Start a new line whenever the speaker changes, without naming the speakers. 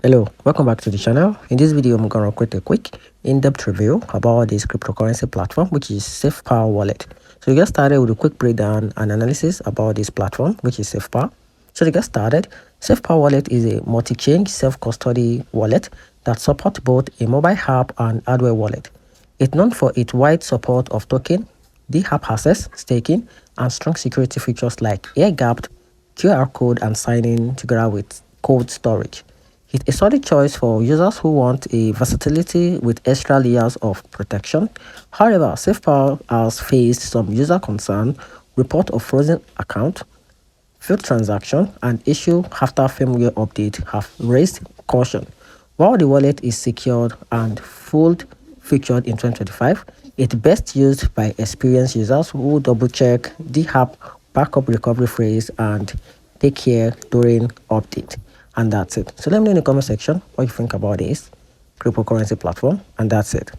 Hello, welcome back to the channel. In this video, I'm going to create a quick in-depth review about this cryptocurrency platform, which is SafePal Wallet. So to get started with a quick breakdown and analysis about this platform, which is SafePal. So to get started, SafePal Wallet is a multi-chain self-custody wallet that supports both a mobile app and hardware wallet. It's known for its wide support of token, app access, staking, and strong security features like air-gapped QR code and sign-in together with cold storage. It's a solid choice for users who want a versatility with extra layers of protection. However, SafePal has faced some user concern, report of frozen account, failed transaction, and issue after firmware update have raised caution. While the wallet is secured and full featured in 2025, it's best used by experienced users who double-check the app backup recovery phrase and take care during update. And that's it. So let me know in the comment section what you think about this cryptocurrency platform, and that's it.